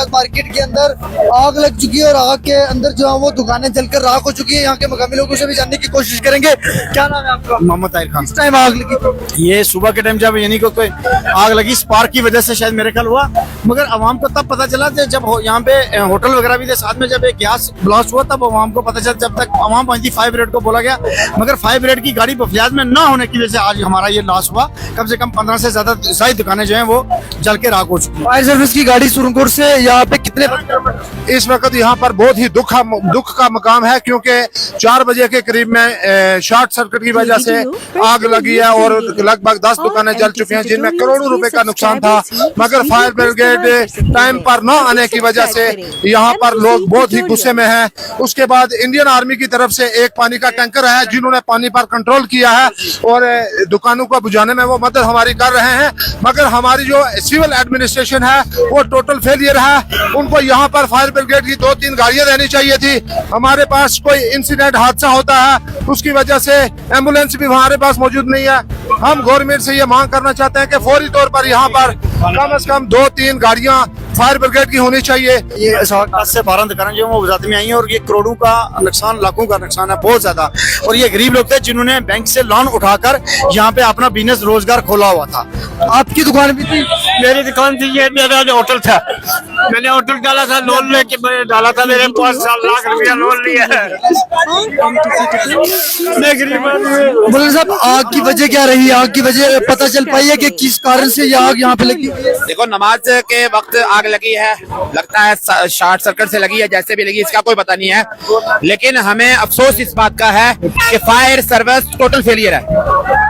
Riyadh market के अंदर आग लग चुकी है और आग के अंदर जो है वो दुकानें जलकर राख हो चुकी है। यहाँ के मकामी लोगों से भी जानने की कोशिश करेंगे। क्या नाम है आपका? मोहम्मद ताहिर खान। किस टाइम आग लगी? ये सुबह के टाइम जब यानी को कोई आग लगी स्पार्क की वजह से शायद मेरे ख्याल हुआ, मगर आवाम को तब पता चला जब यहाँ पे होटल वगैरह भी थे साथ में, जब एक गैस ब्लास्ट हुआ तब आवाम को पता चला। जब तक आवाम पहुंची फायर ब्रिगेड को बोला गया, मगर फायर ब्रिगेड की गाड़ी बफलियाज में ना होने की वजह से आज हमारा ये लॉस हुआ। कम से कम 15 से ज्यादा दुकानें जो हैं वो जल के राख हो चुकी। फायर सर्विस की गाड़ी सुरनकोट से यहाँ पे कितने इस वक्त यहाँ पर बहुत ही दुख का मकाम है, क्योंकि 4 बजे के करीब में शॉर्ट सर्किट की वजह से आग लगी है और लगभग 10 दुकानें जल चुकी हैं, जिनमें करोड़ों रुपए का नुकसान था। मगर फायर ब्रिगेड टाइम पर न आने की वजह से यहाँ पर लोग बहुत ही गुस्से में हैं। उसके बाद इंडियन आर्मी की तरफ से एक पानी का टैंकर है, जिन्होंने पानी पर कंट्रोल किया है और दुकानों को बुझाने में वो मदद हमारी कर रहे हैं। मगर हमारी जो सिविल एडमिनिस्ट्रेशन है वो टोटल फेलियर है। उनको यहाँ पर फायर ब्रिगेड की 2-3 गाड़ियां रहनी चाहिए थी। हमारे पास कोई इंसिडेंट हादसा होता है उसकी वजह से एम्बुलेंस भी हमारे पास मौजूद नहीं है। हम गवर्नमेंट से ये मांग करना चाहते हैं कि फौरी तौर पर यहाँ पर कम से कम 2-3 गाड़ियां फायर ब्रिगेड की होनी चाहिए। ये 10 से 12 दुकानें जो वो बुझाते में आई हैं और ये करोड़ों का नुकसान, लाखों का नुकसान है बहुत ज्यादा। और ये गरीब लोग थे जिन्होंने बैंक से लोन उठाकर यहाँ पे अपना बिजनेस रोजगार खोला हुआ था। आपकी दुकान भी थी? मेरी दुकान थी, ये मेरा होटल था। मैंने होटल डाला था, लोन लेके मैंने डाला था। मेरे 5 लाख रुपया लोन लिया है। मैं गरीब आदमी। बोले साहब, आग की वजह क्या रही? आग की वजह पता चल पाई है कि किस कारण से ये आग यहाँ पे लगी? देखो, नमाज के वक्त आग लगी है, लगता है शॉर्ट सर्किट से लगी है, जैसे भी लगी इसका कोई पता नहीं है। लेकिन हमें अफसोस इस बात का है कि फायर सर्विस टोटल फेलियर है।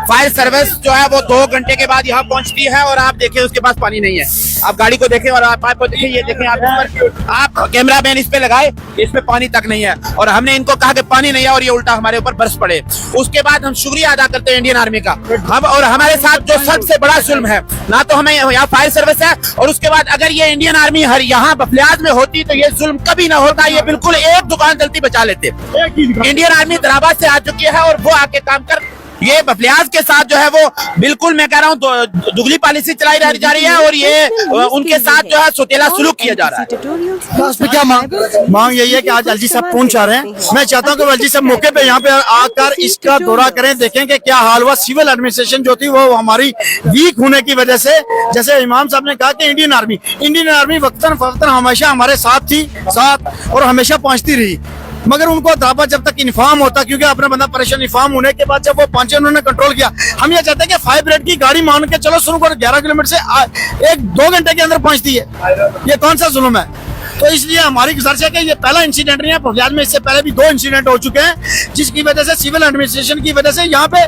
फायर सर्विस जो है वो 2 घंटे के बाद यहाँ पहुंचती है और आप देखें उसके पास पानी नहीं है। आप गाड़ी को देखें और आप को देखें, ये देखें आप कैमरा मैन इस पे लगाए, इसमें पानी तक नहीं है। और हमने इनको कहा कि पानी नहीं है और ये उल्टा हमारे ऊपर बरस पड़े। उसके बाद हम शुक्रिया अदा करते हैं इंडियन आर्मी का। हम और हमारे साथ जो सबसे बड़ा जुल्म है, ना तो हमें यहाँ फायर सर्विस है और उसके बाद अगर ये इंडियन आर्मी हर यहाँ बफलियाज में होती तो ये जुल्म कभी ना होता। ये बिल्कुल एक दुकान जल्दी बचा लेते। इंडियन आर्मी इस्लामाबाद से आ चुकी है और वो आके काम कर, ये बफलियाज के साथ जो है वो बिल्कुल मैं कह रहा हूँ दुगली पॉलिसी चलाई जा रही है और ये उनके साथ जो है सोतेला सुलूक किया जा रहा है। उस पे क्या मांग यही है कि आज एलजी साहब पहुंच आ रहे हैं। मैं चाहता हूं कि एलजी साहब मौके पे यहाँ पे आकर इसका दौरा करें, देखें कि क्या हाल हुआ। सिविल एडमिनिस्ट्रेशन जो थी वो हमारी वीक होने की वजह से, जैसे इमाम साहब ने कहा कि इंडियन आर्मी वक्तन फवक्तन हमेशा हमारे साथ थी और हमेशा पहुंचती रही। मगर उनको दावा जब तक इन्फॉर्म होता, क्योंकि अपना बंदा परेशान, इन्फॉर्म होने के बाद जब वो पहुंचे उन्होंने कंट्रोल किया। हम ये चाहते हैं कि फायर ब्रिगेड की गाड़ी मान के चलो शुरू कर 11 किलोमीटर से 1-2 घंटे के अंदर पहुंचती है। ये कौन सा जुल्म है? तो इसलिए हमारी गुजारिश है कि ये पहला इंसिडेंट नहीं है, बफलियाज में इससे पहले भी 2 इंसिडेंट हो चुके हैं, जिसकी वजह से सिविल एडमिनिस्ट्रेशन की वजह से यहाँ पे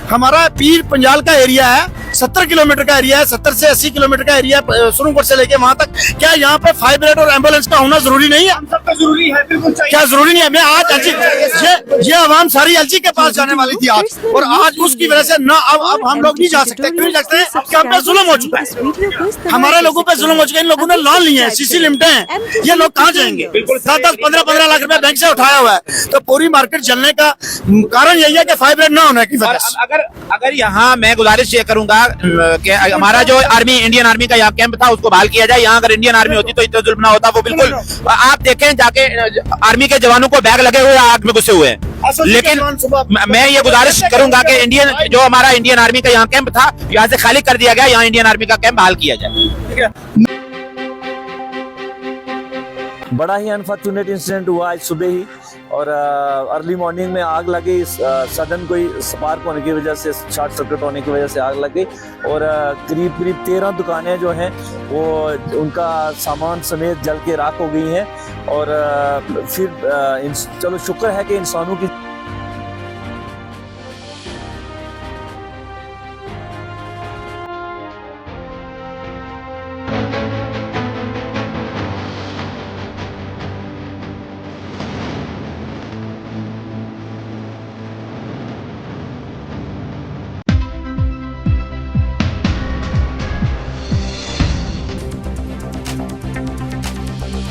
हमारा पीर पंजाल का एरिया है, 70 किलोमीटर का एरिया है, 70 से 80 किलोमीटर का एरिया सुरनकोट से लेके वहां तक। क्या यहाँ पे फायर ब्रिगेड और एम्बुलेंस का होना जरूरी नहीं है? सबका जरूरी है, बिल्कुल चाहिए। क्या जरूरी नहीं है? मैं आज ये आवाम सारी एलजी के पास जाने वाली थी आज, और आज उसकी वजह से ना अब हम लोग नहीं जा सकते। क्यों जा सकते हैं? हम पे जुल्म हो चुका है, हमारे लोगों पे जुल्म हो चुका है। इन लोगों ने लोन लिए हैं, सीसी लिमिटें हैं, ये लोग कहाँ जाएंगे? 10-10, 15-15 लाख रुपए बैंक से उठाया हुआ है। तो पूरी मार्केट चलने का कारण यही है कि फायर ब्रिगेड ना होने की वजह से। अगर यहाँ मैं गुजारिश ये करूंगा कि हमारा जो इंडियन आर्मी का यहाँ कैंप था उसको बहाल किया जाए। यहाँ अगर इंडियन आर्मी होती तो इतना जुल्म ना होता। वो बिल्कुल आप देखें जाके आर्मी के जवानों को बैग लगे हुए आग में घुसे हुए हैं। लेकिन मैं ये गुजारिश करूंगा कि जो हमारा इंडियन आर्मी का यहाँ कैंप था यहाँ से खाली कर दिया गया, यहाँ इंडियन आर्मी का कैंप बहाल किया जाए। बड़ा ही अनफॉर्चुनेट इंसिडेंट हुआ आज सुबह ही, और अर्ली मॉर्निंग में आग लगी। सडन कोई स्पार्क होने की वजह से, शॉर्ट सर्किट होने की वजह से आग लग गई और करीब 13 दुकानें जो हैं वो उनका सामान समेत जल के राख हो गई हैं। और फिर चलो शुक्र है कि इंसानों की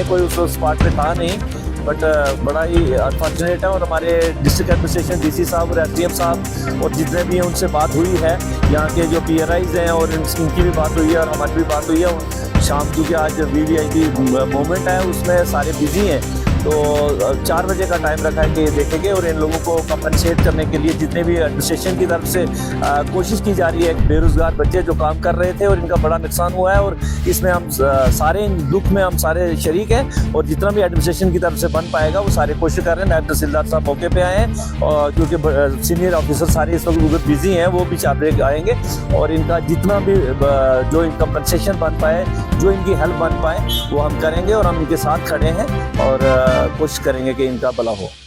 कोई उस स्पॉट पे था नहीं, बट बड़ा ही अनफॉर्चुनेट है। और हमारे डिस्ट्रिक्ट एडमिनिस्ट्रेशन डीसी साहब और एसडीएम साहब और जितने भी हैं उनसे बात हुई है, यहाँ के जो पीआरआईज हैं और इनकी भी बात हुई है और हमारी भी बात हुई है। शाम, क्योंकि आज VVIP मोमेंट है, उसमें सारे बिजी हैं, तो 4 बजे का टाइम रखा है कि देखेंगे। और इन लोगों को कंपनसेट करने के लिए जितने भी एडमिनिस्ट्रेशन की तरफ से कोशिश की जा रही है, बेरोजगार बच्चे जो काम कर रहे थे और इनका बड़ा नुकसान हुआ है, और इसमें हम सारे इन दुख में हम सारे शरीक हैं, और जितना भी एडमिनिस्ट्रेशन की तरफ से बन पाएगा वो सारे कोशिश कर रहे हैं। नायब तहसीलदार साहब मौके पे आए हैं, और क्योंकि सीनियर ऑफिसर सारे इस वक्त उधर बिजी हैं, वो भी 4 बजे आएंगे, और इनका जितना भी जो इन कंपनसेशन बन पाए, जो इनकी हेल्प बन पाए, वो हम करेंगे, और हम इनके साथ खड़े हैं और कोशिश करेंगे कि इनका भला हो।